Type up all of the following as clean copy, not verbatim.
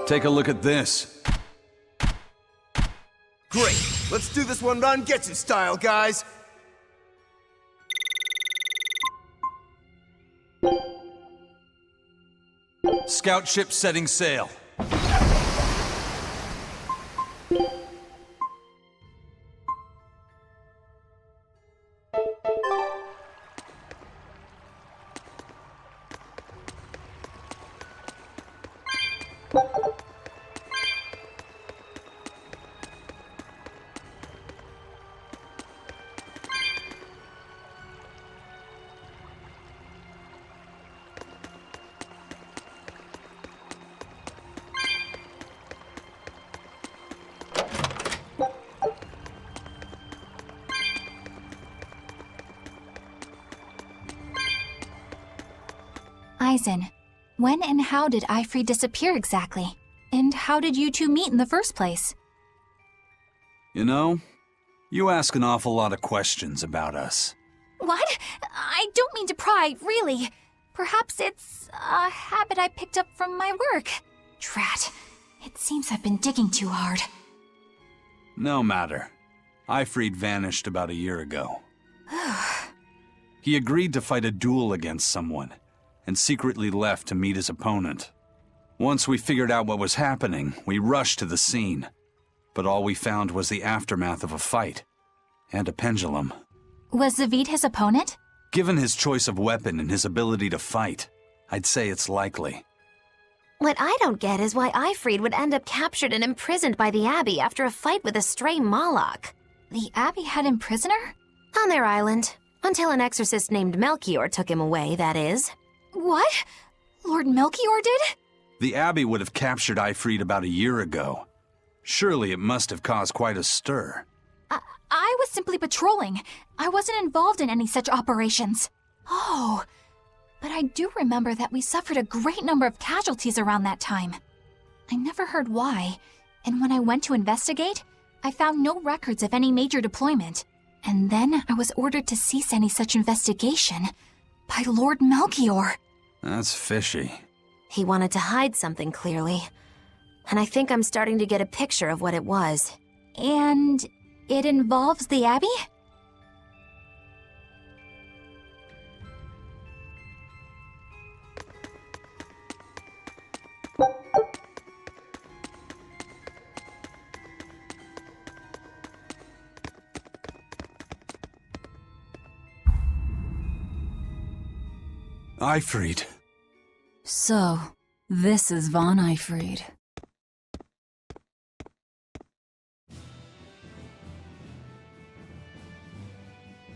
Take a look at this. Great! Let's do this one Ron Getsu style, guys! Scout ship setting sail. Ryzen, when and how did Ifree disappear exactly? And how did you two meet in the first place? You know, you ask an awful lot of questions about us. What? I don't mean to pry, really. Perhaps it's a habit I picked up from my work. Drat. It seems I've been digging too hard. No matter. Ifree vanished about a year ago. He agreed to fight a duel against someone, and secretly left to meet his opponent. Once we figured out what was happening, we rushed to the scene. But all we found was the aftermath of a fight, and a pendulum. Was Zavid his opponent? Given his choice of weapon and his ability to fight, I'd say it's likely. What I don't get is why Ifree would end up captured and imprisoned by the Abbey after a fight with a stray Moloch. The Abbey had him prisoner? On their island. Until an exorcist named Melchior took him away, that is. What? Lord Melchior did? The Abbey would have captured Ifree about a year ago. Surely it must have caused quite a stir. I was simply patrolling. I wasn't involved in any such operations. Oh, but I do remember that we suffered a great number of casualties around that time. I never heard why, and when I went to investigate, I found no records of any major deployment. And then I was ordered to cease any such investigation by Lord Melchior. That's fishy. He wanted to hide something, clearly. And I think I'm starting to get a picture of what it was. And it involves the Abbey? Ifree. So, this is Von Ifree.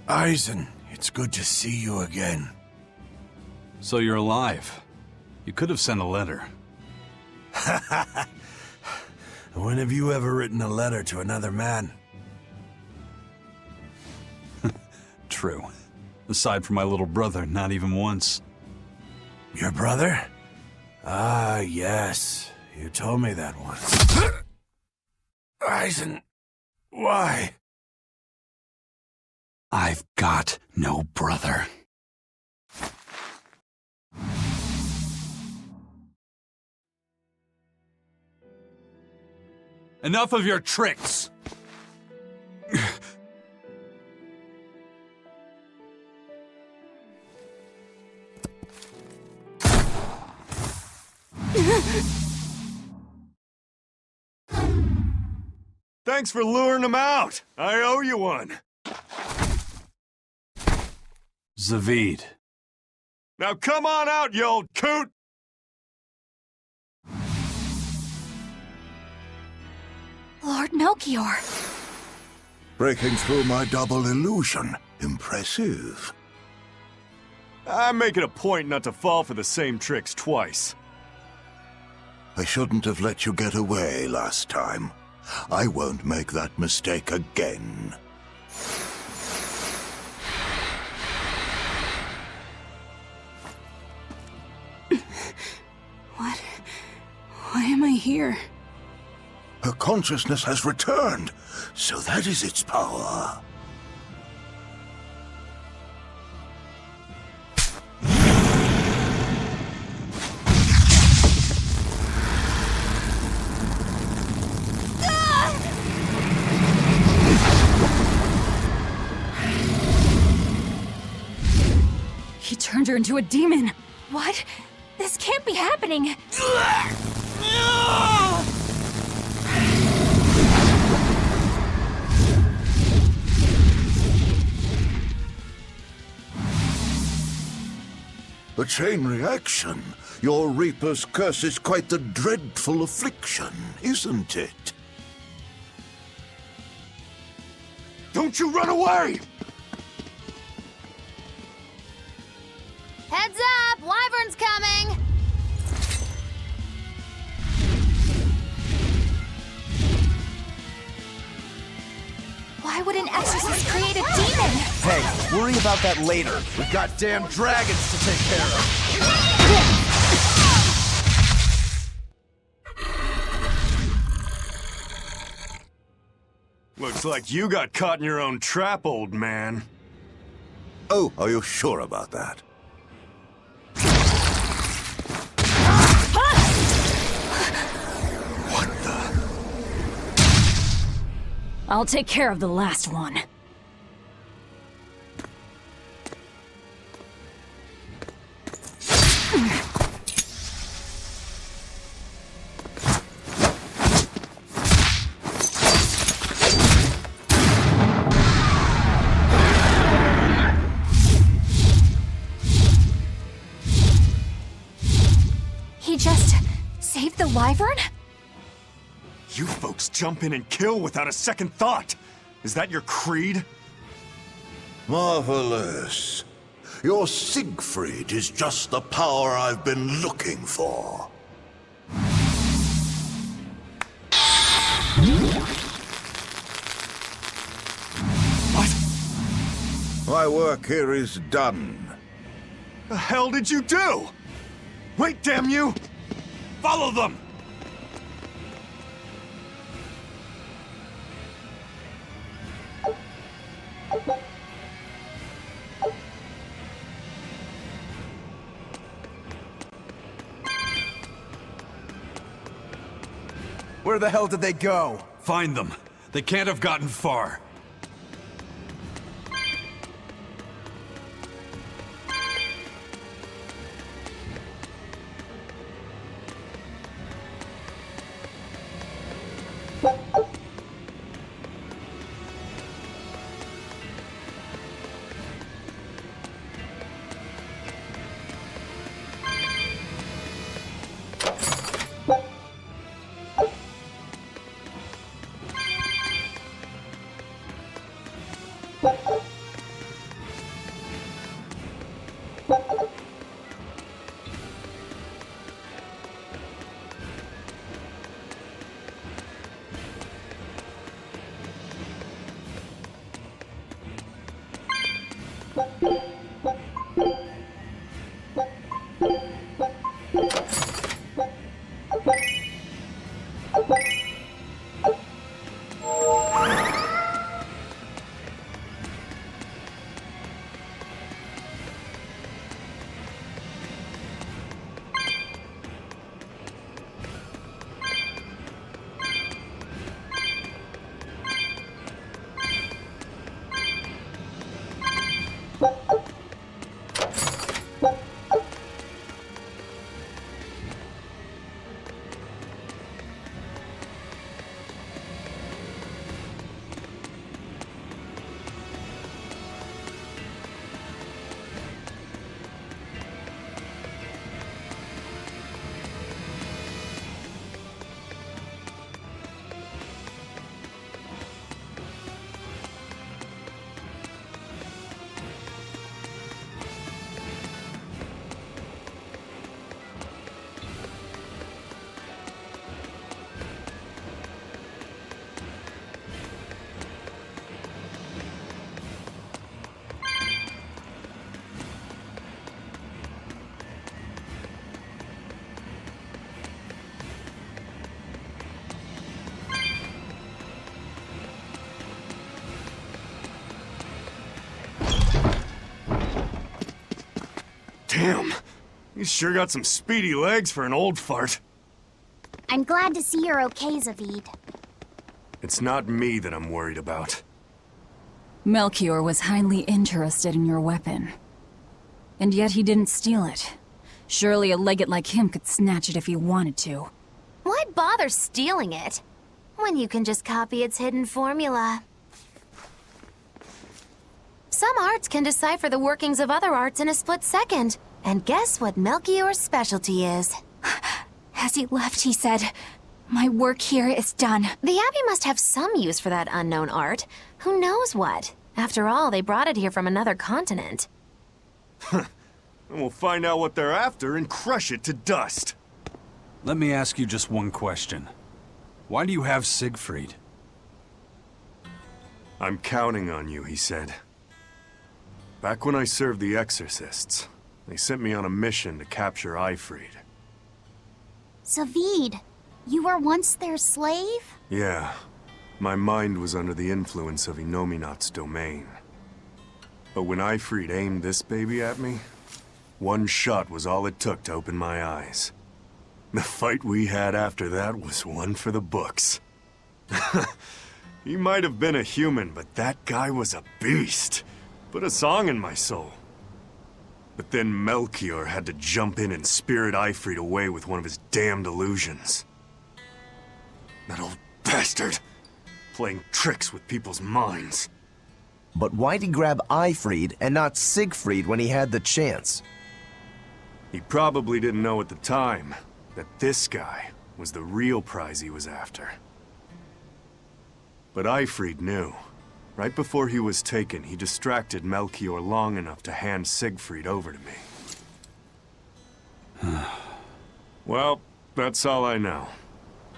Ryzen, it's good to see you again. So you're alive. You could have sent a letter. When have you ever written a letter to another man? True. Aside from my little brother, not even once. Your brother? Ah, yes. You told me that once. Ryzen, why? I've got no brother. Enough of your tricks! Thanks for luring him out. I owe you one. Zavid. Now come on out, you old coot! Lord Melchior. Breaking through my double illusion. Impressive. I make it a point not to fall for the same tricks twice. I shouldn't have let you get away last time. I won't make that mistake again. Why am I here. Her consciousness has returned, so that is its power. He turned her into a demon. What? This can't be happening. A chain reaction. Your Reaper's curse is quite the dreadful affliction, isn't it? Don't you run away! Heads up! Wyvern's coming! Why would an exorcist create a demon? Hey, worry about that later. We've got damn dragons to take care of. Looks like you got caught in your own trap, old man. Oh, are you sure about that? I'll take care of the last one. He just saved the wyvern? You folks jump in and kill without a second thought. Is that your creed? Marvelous. Your Siegfried is just the power I've been looking for. What? My work here is done. The hell did you do? Wait, damn you! Follow them! Where the hell did they go? Find them. They can't have gotten far. Damn. He's sure got some speedy legs for an old fart. I'm glad to see you're okay, Zavid. It's not me that I'm worried about. Melchior was highly interested in your weapon. And yet he didn't steal it. Surely a legate like him could snatch it if he wanted to. Why bother stealing it when you can just copy its hidden formula? Some arts can decipher the workings of other arts in a split second. And guess what Melchior's specialty is? As he left, he said, "My work here is done." The Abbey must have some use for that unknown art. Who knows what? After all, they brought it here from another continent. And we'll find out what they're after and crush it to dust. Let me ask you just one question. Why do you have Siegfried? I'm counting on you, he said. Back when I served the Exorcists, they sent me on a mission to capture Ifrid. Zavid, you were once their slave? Yeah. My mind was under the influence of Inominat's domain. But when Ifrid aimed this baby at me, one shot was all it took to open my eyes. The fight we had after that was one for the books. He might have been a human, but that guy was a beast. Put a song in my soul. But then Melchior had to jump in and spirit Ifrid away with one of his damned illusions. That old bastard. Playing tricks with people's minds. But why'd he grab Ifrid and not Siegfried when he had the chance? He probably didn't know at the time that this guy was the real prize he was after. But Ifrid knew. Right before he was taken, he distracted Melchior long enough to hand Siegfried over to me. Well, that's all I know.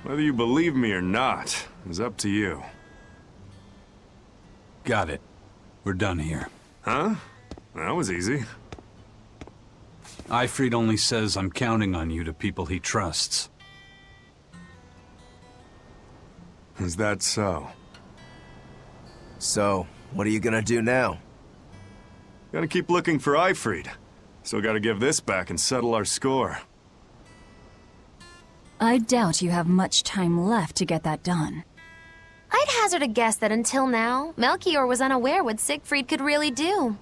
Whether you believe me or not is up to you. Got it. We're done here. Huh? That was easy. Ifrid only says I'm counting on you to people he trusts. Is that so? So, what are you gonna do now? Gotta keep looking for Ifrid. Still gotta give this back and settle our score. I doubt you have much time left to get that done. I'd hazard a guess that until now, Melchior was unaware what Siegfried could really do.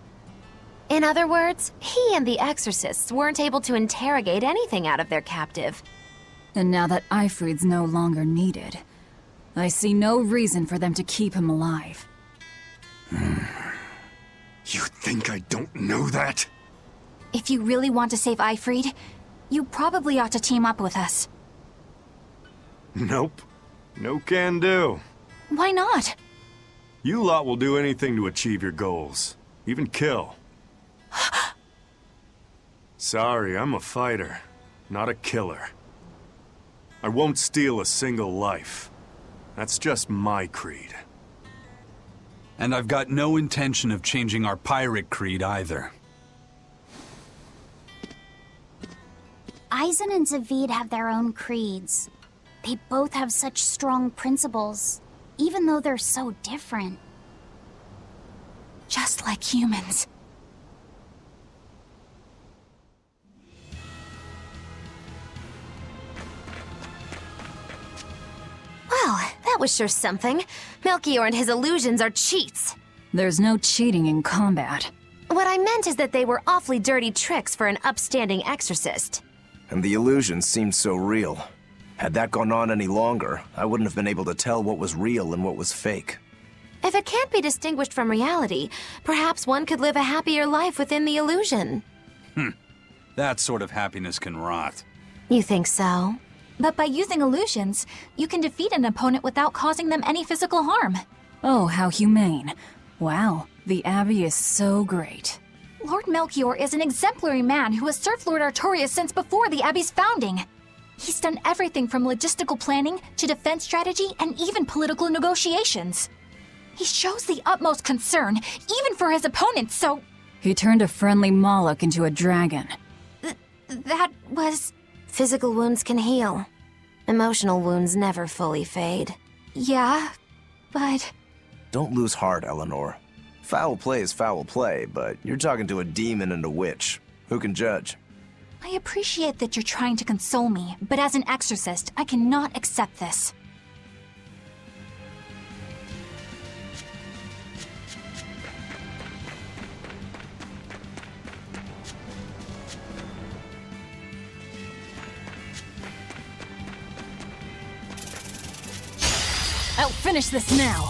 In other words, he and the Exorcists weren't able to interrogate anything out of their captive. And now that Ifrid's no longer needed, I see no reason for them to keep him alive. You think I don't know that? If you really want to save Ifrid, you probably ought to team up with us. Nope. No can do. Why not? You lot will do anything to achieve your goals. Even kill. Sorry, I'm a fighter, not a killer. I won't steal a single life. That's just my creed. And I've got no intention of changing our pirate creed either. Ryzen and Zavid have their own creeds. They both have such strong principles, even though they're so different. Just like humans. Well, that was sure something. Melchior and his illusions are cheats. There's no cheating in combat. What I meant is that they were awfully dirty tricks for an upstanding exorcist. And the illusions seemed so real. Had that gone on any longer, I wouldn't have been able to tell what was real and what was fake. If it can't be distinguished from reality, perhaps one could live a happier life within the illusion. That sort of happiness can rot. You think so? But by using illusions, you can defeat an opponent without causing them any physical harm. Oh, how humane. Wow, the Abbey is so great. Lord Melchior is an exemplary man who has served Lord Artorias since before the Abbey's founding. He's done everything from logistical planning to defense strategy and even political negotiations. He shows the utmost concern, even for his opponents, so... He turned a friendly Moloch into a dragon. That was... Physical wounds can heal. Emotional wounds never fully fade. Yeah, but... Don't lose heart, Eleanor. Foul play is foul play, but you're talking to a demon and a witch. Who can judge? I appreciate that you're trying to console me, but as an exorcist, I cannot accept this. I'll finish this now.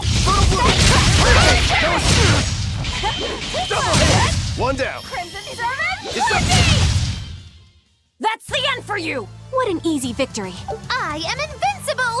One down. That's the end for you! What an easy victory. I am invincible!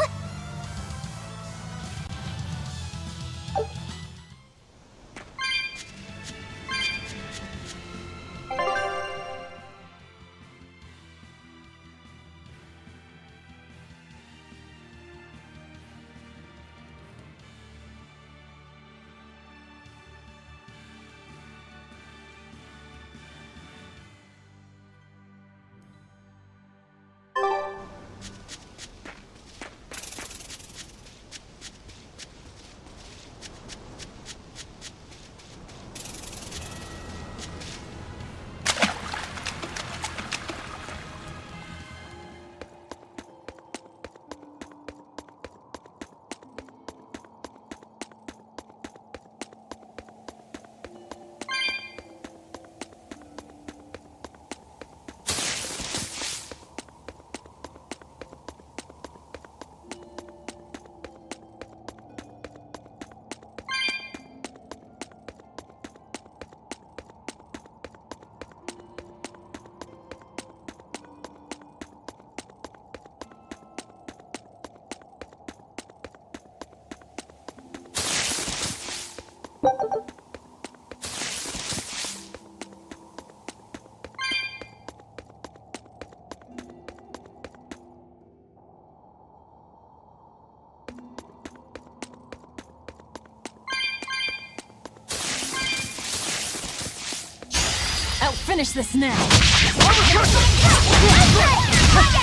I'll finish this now.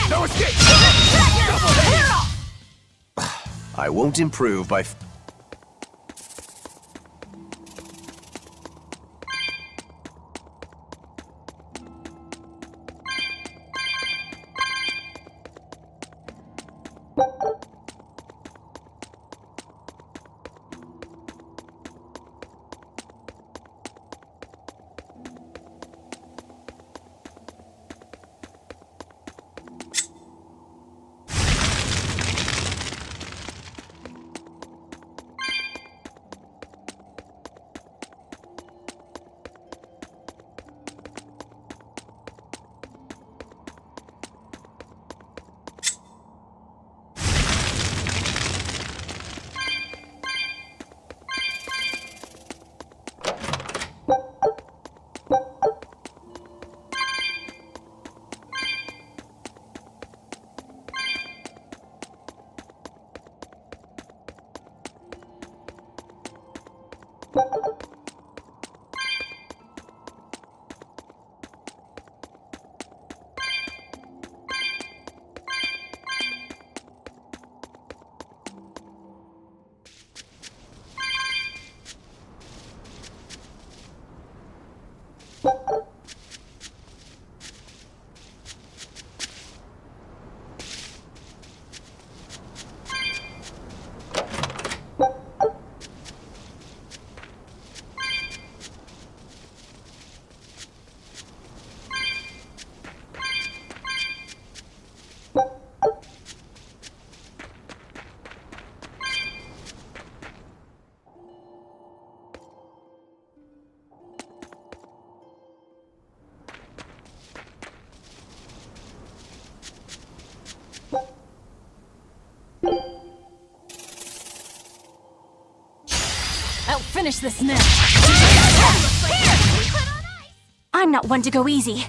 No escape! I won't improve by... I'll finish this now. I'm not one to go easy.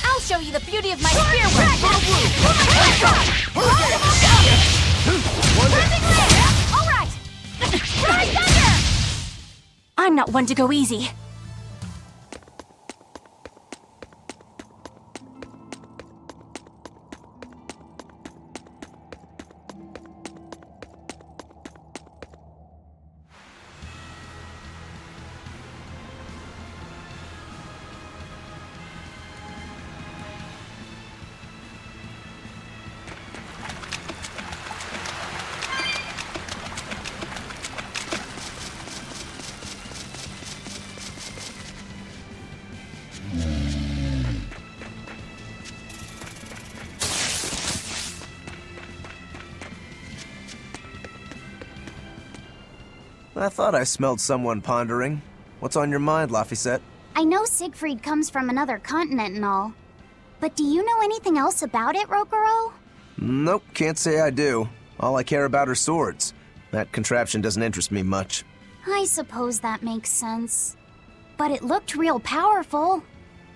I'll show you the beauty of my spear work! All right! Try thunder! I'm not one to go easy. I thought I smelled someone pondering. What's on your mind, Laphicet? I know Siegfried comes from another continent and all. But do you know anything else about it, Rokuro? Nope, can't say I do. All I care about are swords. That contraption doesn't interest me much. I suppose that makes sense. But it looked real powerful.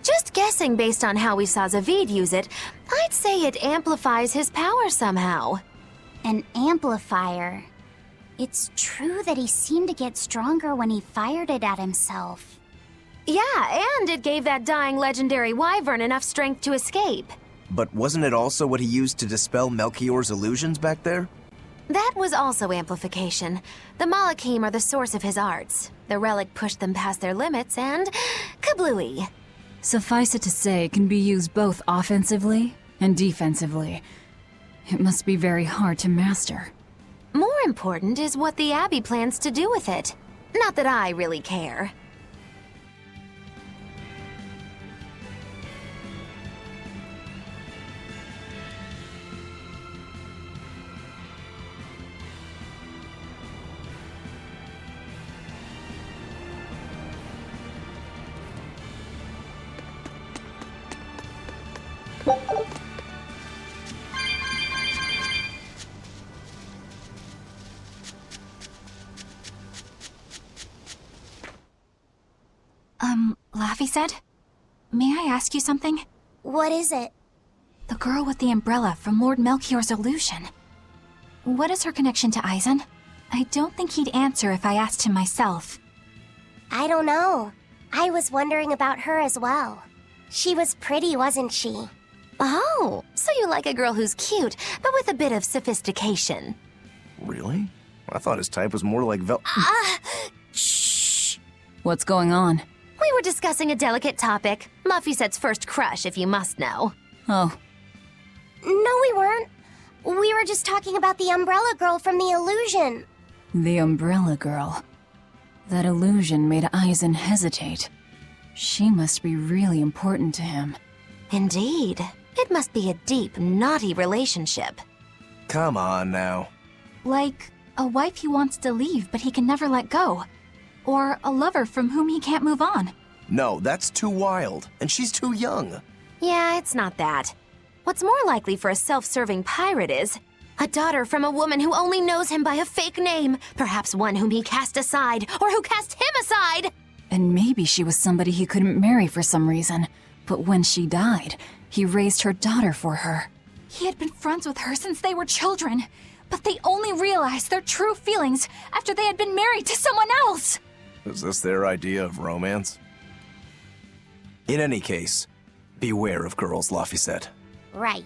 Just guessing based on how we saw Zavid use it, I'd say it amplifies his power somehow. An amplifier. It's true that he seemed to get stronger when he fired it at himself. Yeah, and it gave that dying legendary wyvern enough strength to escape. But wasn't it also what he used to dispel Melchior's illusions back there? That was also amplification. The Malachim are the source of his arts. The relic pushed them past their limits and kablooey. Suffice it to say, it can be used both offensively and defensively. It must be very hard to master. More important is what the Abbey plans to do with it. Not that I really care. Laphicet? May I ask you something? What is it? The girl with the umbrella from Lord Melchior's illusion. What is her connection to Aizen? I don't think he'd answer if I asked him myself. I don't know. I was wondering about her as well. She was pretty, wasn't she? Oh, so you like a girl who's cute, but with a bit of sophistication. Really? I thought his type was more like Shh! What's going on? We were discussing a delicate topic. Laphicet's first crush, if you must know. Oh. No, we weren't. We were just talking about the umbrella girl from the illusion. The umbrella girl. That illusion made Aizen hesitate. She must be really important to him. Indeed. It must be a deep, naughty relationship. Come on now. Like a wife he wants to leave but he can never let go. Or a lover from whom he can't move on. No, that's too wild, and she's too young. Yeah, it's not that. What's more likely for a self-serving pirate is a daughter from a woman who only knows him by a fake name, perhaps one whom he cast aside, or who cast him aside! And maybe she was somebody he couldn't marry for some reason. But when she died, he raised her daughter for her. He had been friends with her since they were children, but they only realized their true feelings after they had been married to someone else! Is this their idea of romance? In any case, beware of girls, Laphicet. Right.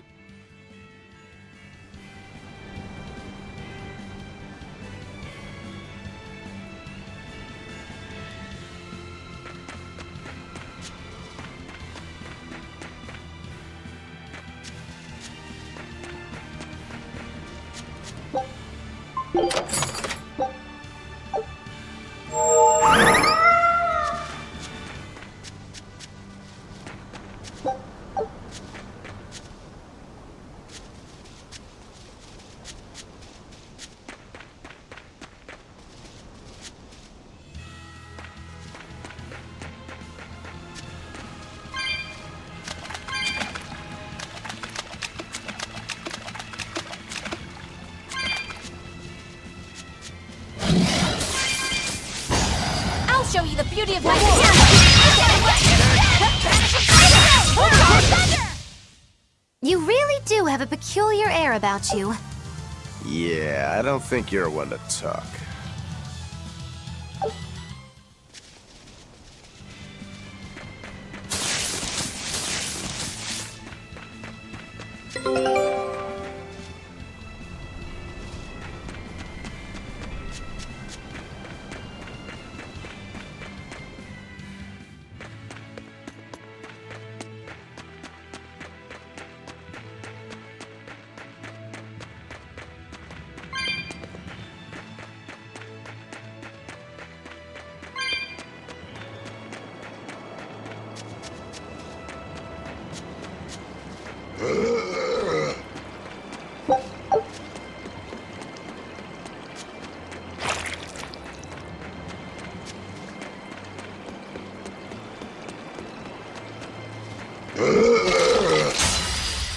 I'll show you the beauty of my You really do have a peculiar air about you. Yeah, I don't think you're one to talk.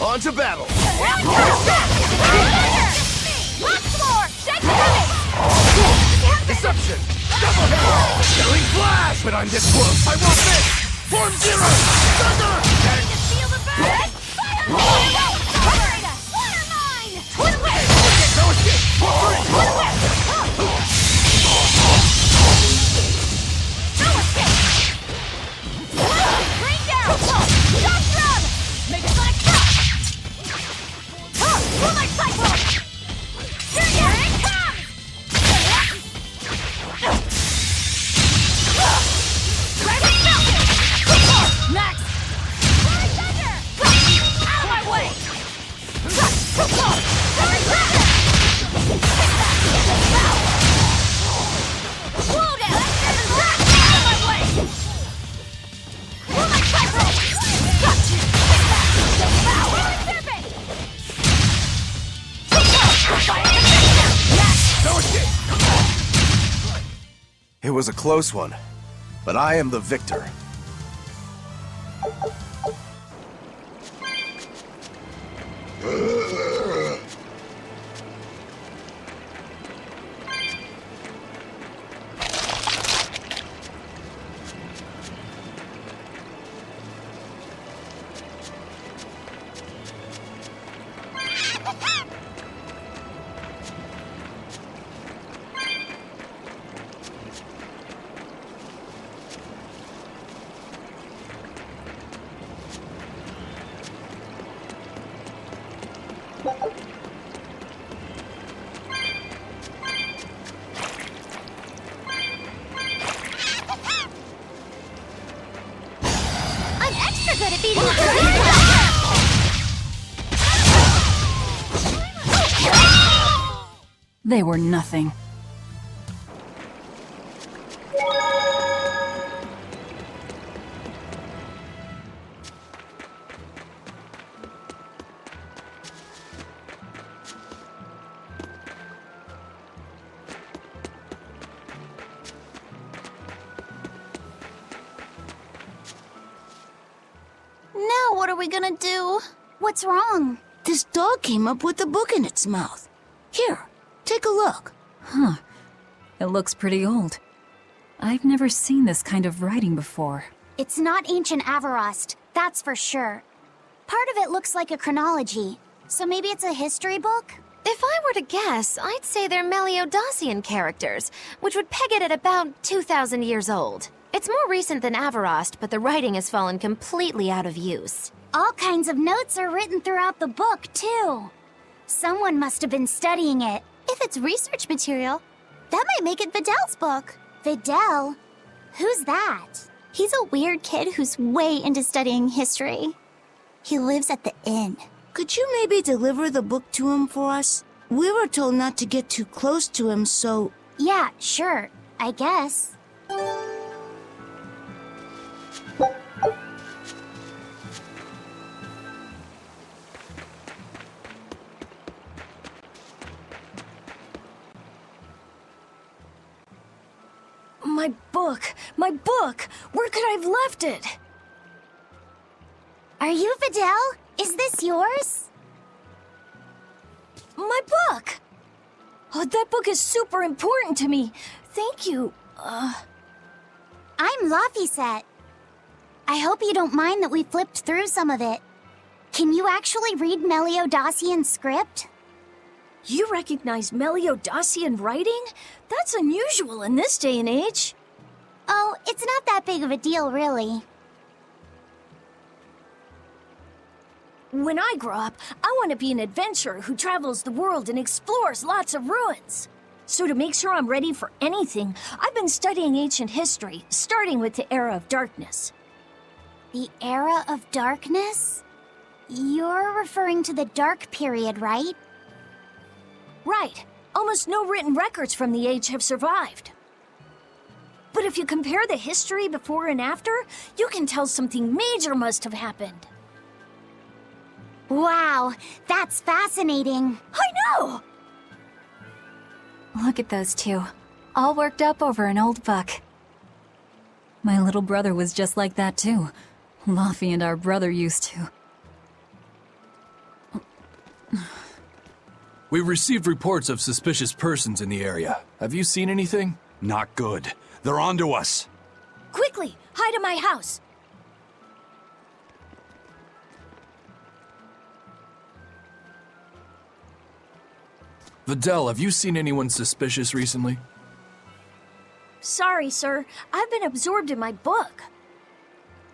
On to battle! Deception! Double hit! Killing flash! But I'm this close! I won't miss! Form zero! Thunder! Feel the burn! Twin whip! No escape! For free! No escape! Bring down! Jump rub! Make a sonic shot! Moonlight cycle! Here it comes! Rising Falcon! Max! Fairy Thunder! Out of my way! Fairy Thunder! Slow down! Out of my way! Moonlight cycle! Fairy Serpent! No escape! It was a close one, but I am the victor. I'm extra good at beating up They were nothing. Now what are we gonna do? What's wrong? This dog came up with a book in its mouth. Here, take a look. Huh. It looks pretty old. I've never seen this kind of writing before. It's not ancient Avarost, that's for sure. Part of it looks like a chronology, so maybe it's a history book? If I were to guess, I'd say they're Meliodosian characters, which would peg it at about 2,000 years old. It's more recent than Avarost, but the writing has fallen completely out of use. All kinds of notes are written throughout the book, too. Someone must have been studying it. If it's research material, that might make it Videl's book. Videl? Who's that? He's a weird kid who's way into studying history. He lives at the inn. Could you maybe deliver the book to him for us? We were told not to get too close to him, so... Yeah, sure. I guess. My book! My book! Where could I have left it? Are you Videl? Is this yours? My book! Oh, that book is super important to me. Thank you. I'm Laphicet. I hope you don't mind that we flipped through some of it. Can you actually read Meliodacian script? You recognize Meliodacian writing? That's unusual in this day and age. Oh, it's not that big of a deal, really. When I grow up, I want to be an adventurer who travels the world and explores lots of ruins. So to make sure I'm ready for anything, I've been studying ancient history, starting with the Era of Darkness. The Era of Darkness? You're referring to the Dark Period, right? Right. Almost no written records from the age have survived. But if you compare the history before and after, you can tell something major must have happened. Wow, that's fascinating. I know! Look at those two, all worked up over an old book. My little brother was just like that too. Laffy and our brother used to. We've received reports of suspicious persons in the area. Have you seen anything? Not good. They're onto us. Quickly, hide in my house. Videl, have you seen anyone suspicious recently? Sorry, sir. I've been absorbed in my book.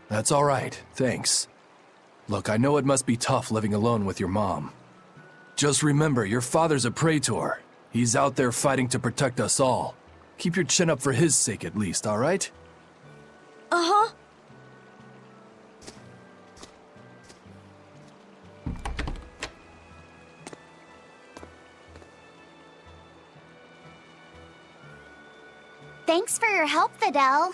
That's all right, thanks. Look, I know it must be tough living alone with your mom. Just remember, your father's a praetor. He's out there fighting to protect us all. Keep your chin up for his sake at least, all right? Uh-huh. Thanks for your help, Videl.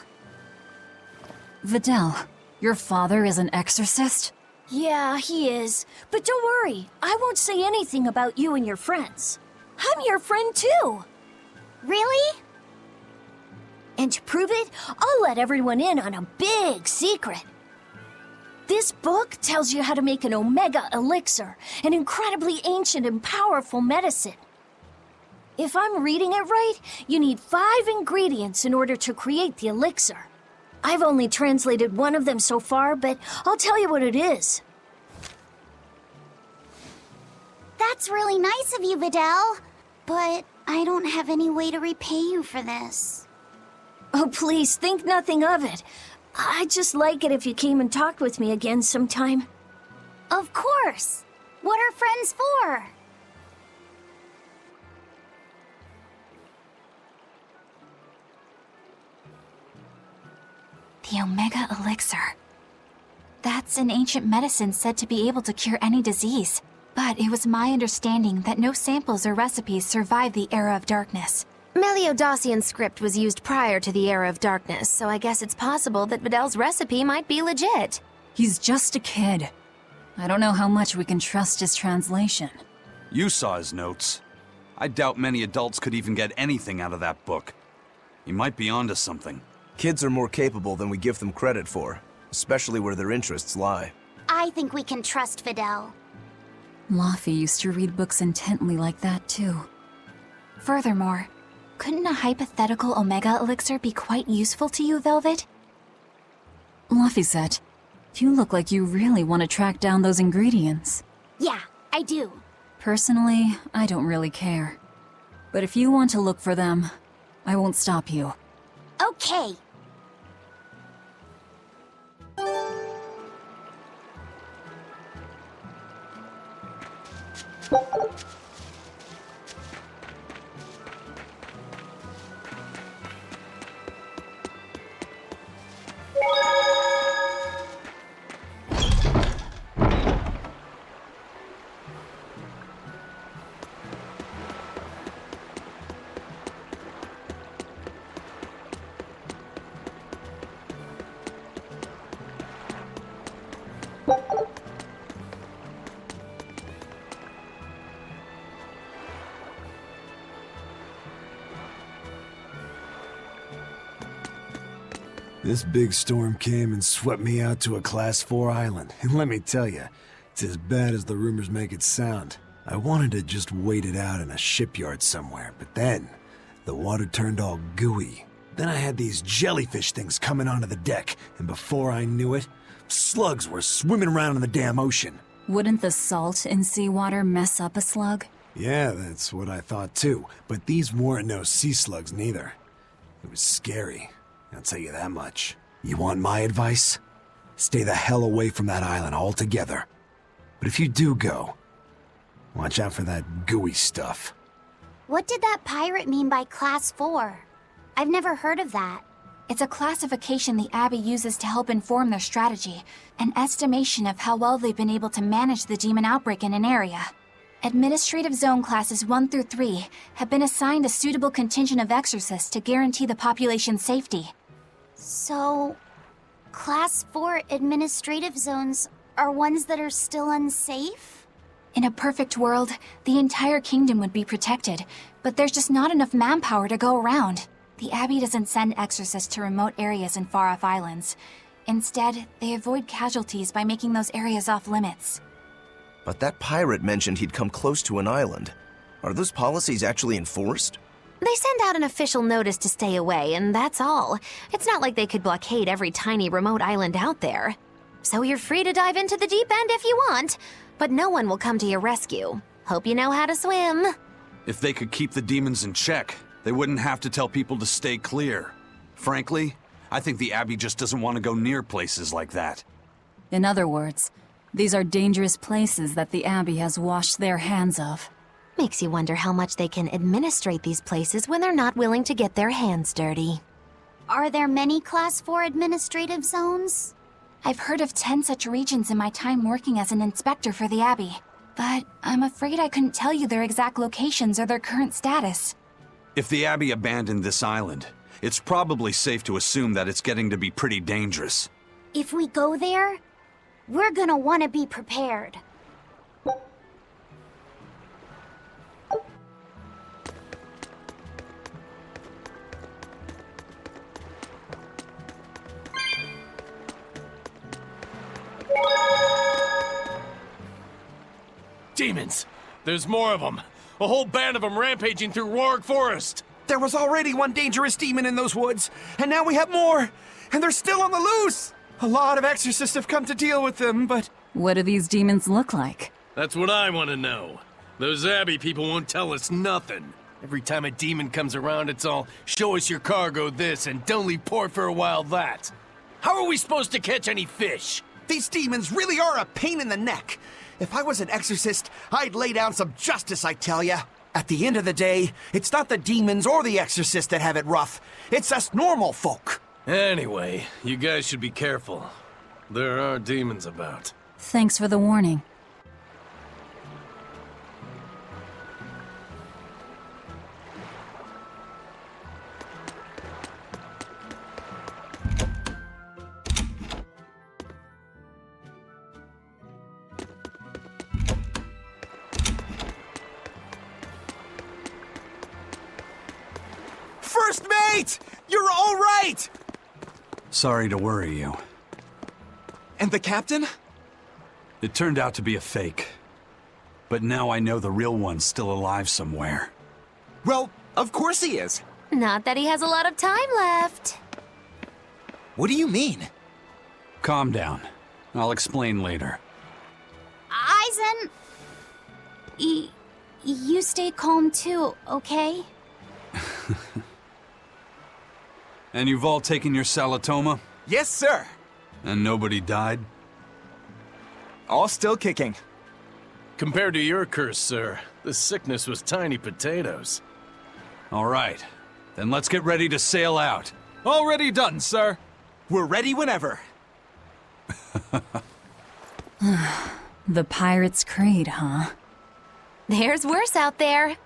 Videl, your father is an exorcist? Yeah, he is. But don't worry, I won't say anything about you and your friends. I'm your friend too. Really? And to prove it, I'll let everyone in on a big secret. This book tells you how to make an Omega Elixir, an incredibly ancient and powerful medicine. If I'm reading it right, you need 5 ingredients in order to create the elixir. I've only translated one of them so far, but I'll tell you what it is. That's really nice of you, Videl. But I don't have any way to repay you for this. Oh, please, think nothing of it. I'd just like it if you came and talked with me again sometime. Of course. What are friends for? The Omega Elixir. That's an ancient medicine said to be able to cure any disease. But it was my understanding that no samples or recipes survived the Era of Darkness. Meliodacian script was used prior to the Era of Darkness, so I guess it's possible that Videl's recipe might be legit. He's just a kid. I don't know how much we can trust his translation. You saw his notes. I doubt many adults could even get anything out of that book. He might be onto something. Kids are more capable than we give them credit for, especially where their interests lie. I think we can trust Videl. Laffy used to read books intently like that too. Furthermore, couldn't a hypothetical Omega Elixir be quite useful to you, Velvet? Laphicet, you look like you really want to track down those ingredients. Yeah, I do. Personally, I don't really care. But if you want to look for them, I won't stop you. Okay. This big storm came and swept me out to a Class 4 island, and let me tell you, it's as bad as the rumors make it sound. I wanted to just wait it out in a shipyard somewhere, but then the water turned all gooey. Then I had these jellyfish things coming onto the deck, and before I knew it, slugs were swimming around in the damn ocean. Wouldn't the salt in seawater mess up a slug? Yeah, that's what I thought too, but these weren't no sea slugs neither. It was scary, I'll tell you that much. You want my advice? Stay the hell away from that island altogether. But if you do go, watch out for that gooey stuff. What did that pirate mean by Class 4? I've never heard of that. It's a classification the Abbey uses to help inform their strategy, an estimation of how well they've been able to manage the demon outbreak in an area. Administrative Zone Classes 1 through 3 have been assigned a suitable contingent of exorcists to guarantee the population's safety. So, Class 4 administrative zones are ones that are still unsafe? In a perfect world, the entire kingdom would be protected, but there's just not enough manpower to go around. The Abbey doesn't send exorcists to remote areas and far-off islands. Instead, they avoid casualties by making those areas off-limits. But that pirate mentioned he'd come close to an island. Are those policies actually enforced? They send out an official notice to stay away, and that's all. It's not like they could blockade every tiny remote island out there. So you're free to dive into the deep end if you want, but no one will come to your rescue. Hope you know how to swim. If they could keep the demons in check, they wouldn't have to tell people to stay clear. Frankly, I think the Abbey just doesn't want to go near places like that. In other words, these are dangerous places that the Abbey has washed their hands of. Makes you wonder how much they can administrate these places when they're not willing to get their hands dirty. Are there many Class 4 administrative zones? I've heard of 10 such regions in my time working as an inspector for the Abbey, but I'm afraid I couldn't tell you their exact locations or their current status. If the Abbey abandoned this island, it's probably safe to assume that it's getting to be pretty dangerous. If we go there, we're gonna want to be prepared. Demons! There's more of them! A whole band of them rampaging through Rourke Forest! There was already one dangerous demon in those woods, and now we have more! And they're still on the loose! A lot of exorcists have come to deal with them, but... What do these demons look like? That's what I want to know. Those Abbey people won't tell us nothing. Every time a demon comes around, it's all, show us your cargo this, and don't leave port for a while that. How are we supposed to catch any fish? These demons really are a pain in the neck. If I was an exorcist, I'd lay down some justice, I tell ya. At the end of the day, it's not the demons or the exorcists that have it rough. It's us normal folk. Anyway, you guys should be careful. There are demons about. Thanks for the warning. First mate! You're all right! Sorry to worry you. And the captain? It turned out to be a fake. But now I know the real one's still alive somewhere. Well, of course he is. Not that he has a lot of time left. What do you mean? Calm down. I'll explain later. Ryzen! You stay calm too, okay? And you've all taken your Salatoma? Yes, sir. And nobody died? All still kicking. Compared to your curse, sir, the sickness was tiny potatoes. All right. Then let's get ready to sail out. Already done, sir. We're ready whenever. The Pirate's Creed, huh? There's worse out there.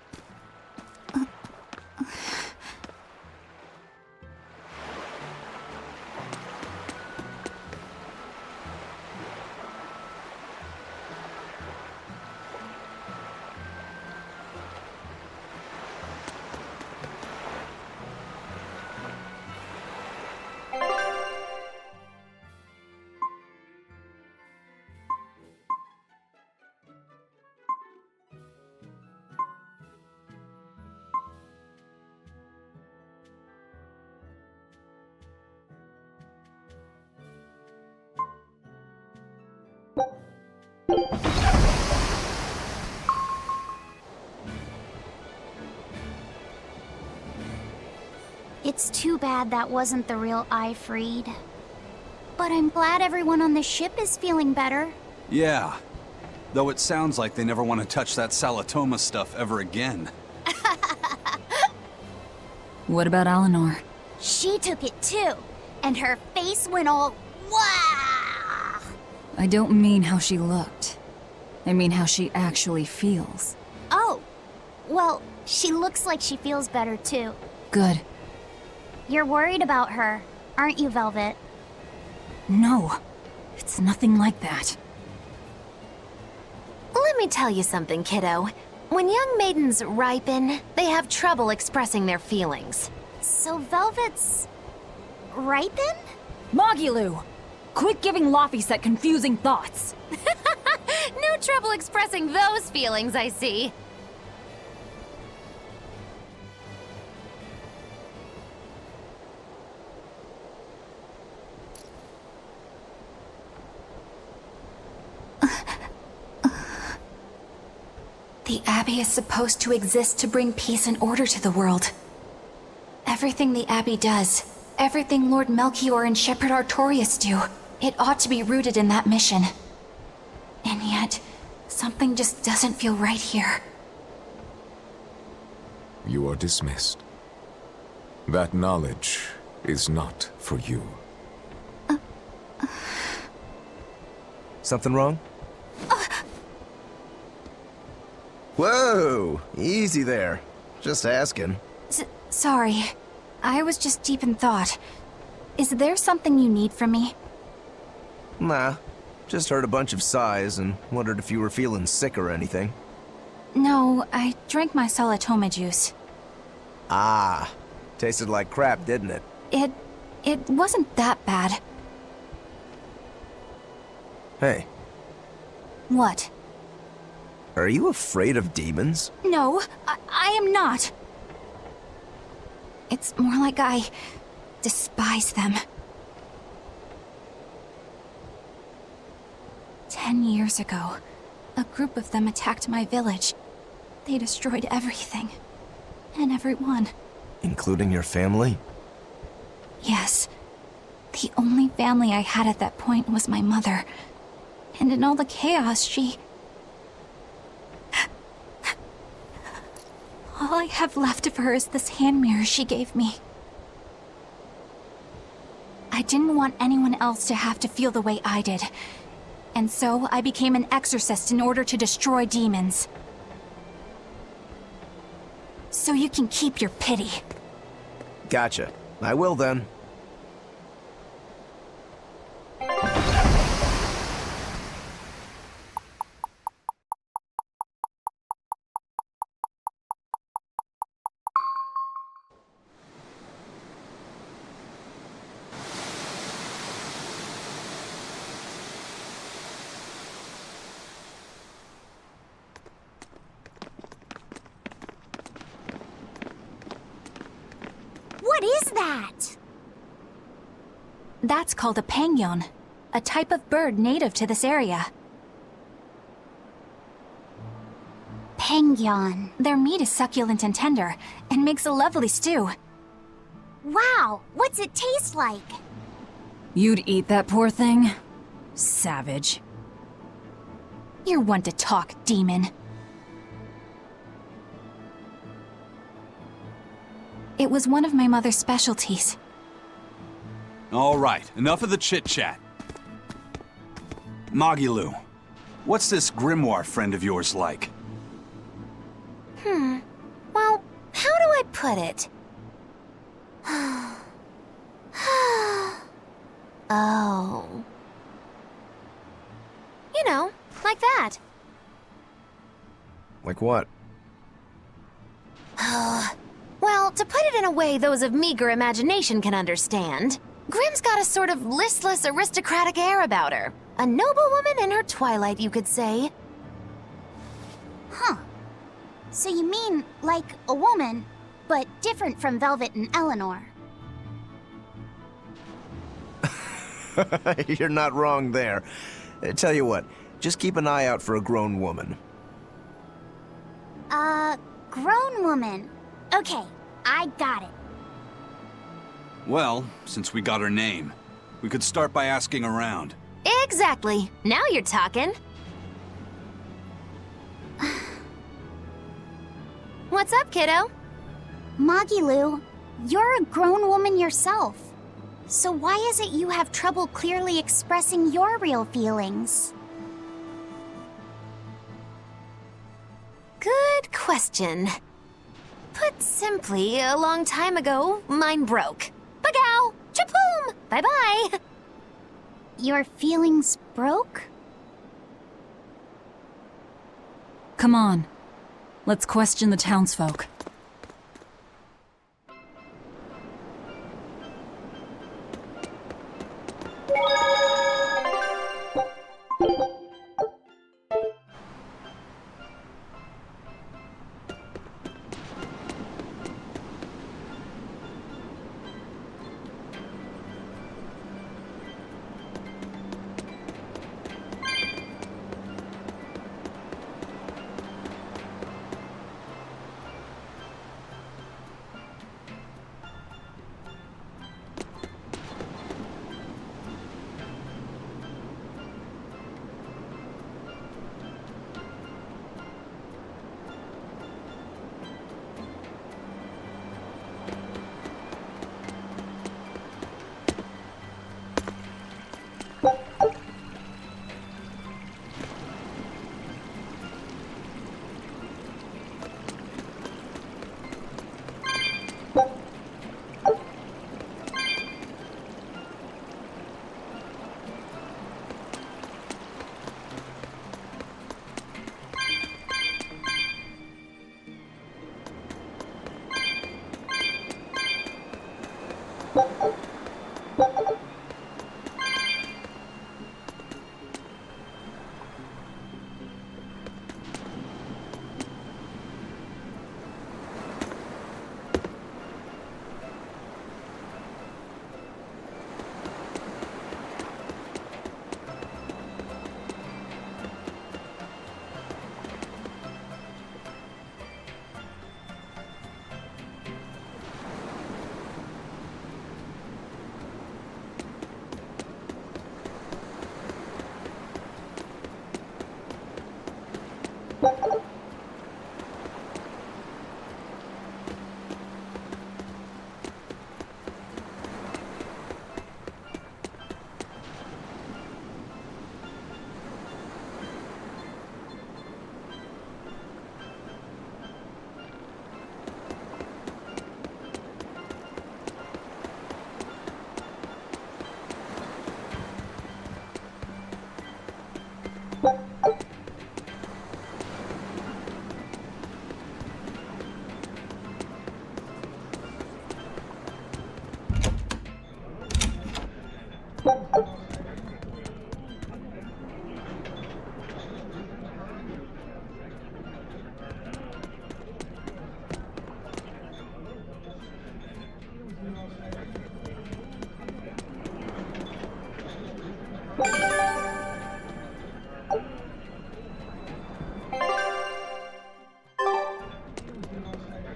It's too bad that wasn't the real I freed. But I'm glad everyone on the ship is feeling better. Yeah. Though it sounds like they never want to touch that Salatoma stuff ever again. What about Eleanor? She took it too, and her face went all wow. I don't mean how she looked. I mean how she actually feels. Oh, well, she looks like she feels better too. Good. You're worried about her, aren't you, Velvet? No, it's nothing like that. Let me tell you something, kiddo. When young maidens ripen, they have trouble expressing their feelings. So Velvet's... ripen? Mogilu! Quit giving Laphicet confusing thoughts! No trouble expressing those feelings, I see. The Abbey is supposed to exist to bring peace and order to the world. Everything the Abbey does, everything Lord Melchior and Shepherd Artorias do, it ought to be rooted in that mission. And yet, something just doesn't feel right here. You are dismissed. That knowledge is not for you. Something wrong? Whoa! Easy there. Just asking. Sorry. I was just deep in thought. Is there something you need from me? Nah. Just heard a bunch of sighs and wondered if you were feeling sick or anything. No, I drank my Salatoma juice. Ah. Tasted like crap, didn't it? It wasn't that bad. Hey. What? Are you afraid of demons? No, I am not. It's more like I despise them. 10 years ago, a group of them attacked my village. They destroyed everything. And everyone. Including your family? Yes. The only family I had at that point was my mother. And in all the chaos, she... All I have left of her is this hand mirror she gave me. I didn't want anyone else to have to feel the way I did. And so I became an exorcist in order to destroy demons. So you can keep your pity. Gotcha. I will then. What is that? That's called a penguin, a type of bird native to this area. Penguin. Their meat is succulent and tender, and makes a lovely stew. Wow, what's it taste like? You'd eat that poor thing? Savage. You're one to talk, demon. It was one of my mother's specialties. All right, enough of the chit-chat. Mogilu, what's this grimoire friend of yours like? Well, how do I put it? Oh. You know, like that. Like what? Well, to put it in a way those of meager imagination can understand, Grimm's got a sort of listless, aristocratic air about her. A noblewoman in her twilight, you could say. Huh. So you mean like a woman, but different from Velvet and Eleanor. You're not wrong there. Tell you what, just keep an eye out for a grown woman. Grown woman. Okay, I got it. Well, since we got her name, we could start by asking around. Exactly. Now you're talking. What's up, kiddo? Magilu, you're a grown woman yourself. So why is it you have trouble clearly expressing your real feelings? Good question. Put simply, a long time ago, mine broke. Bagow! Chapoom! Bye-bye! Your feelings broke? Come on. Let's question the townsfolk.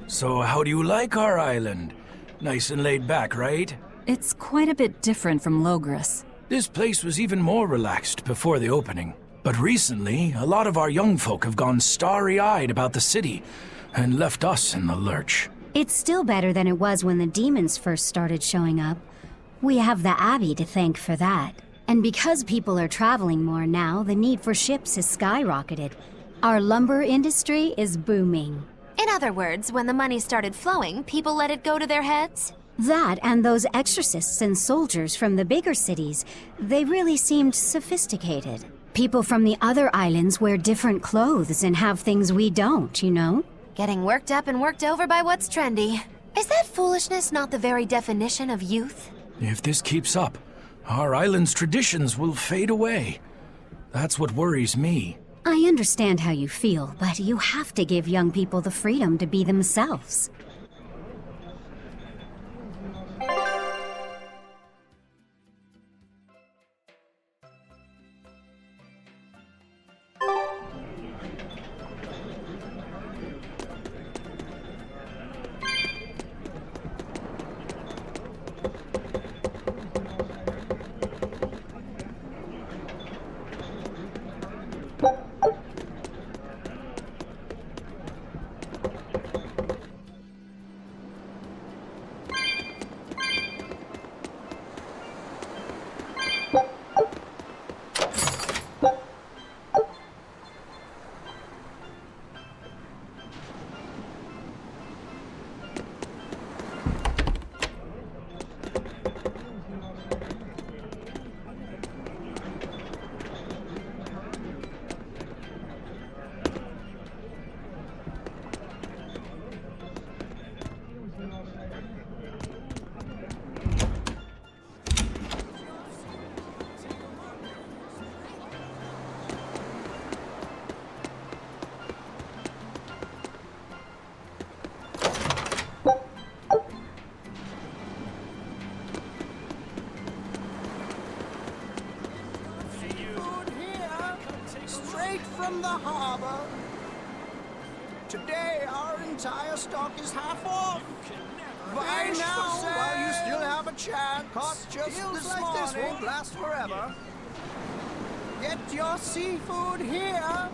So how do you like our island? Nice and laid back, right? It's quite a bit different from Logris. This place was even more relaxed before the opening. But recently, a lot of our young folk have gone starry-eyed about the city and left us in the lurch. It's still better than it was when the demons first started showing up. We have the Abbey to thank for that. And because people are traveling more now, the need for ships has skyrocketed. Our lumber industry is booming. In other words, when the money started flowing, people let it go to their heads? That and those exorcists and soldiers from the bigger cities, they really seemed sophisticated. People from the other islands wear different clothes and have things we don't, you know? Getting worked up and worked over by what's trendy. Is that foolishness not the very definition of youth? If this keeps up, our island's traditions will fade away. That's what worries me. I understand how you feel, but you have to give young people the freedom to be themselves. From the harbor. Today, our entire stock is half off. Buy now while you still have a chance. Caught just this morning. This won't last forever. Get your seafood here.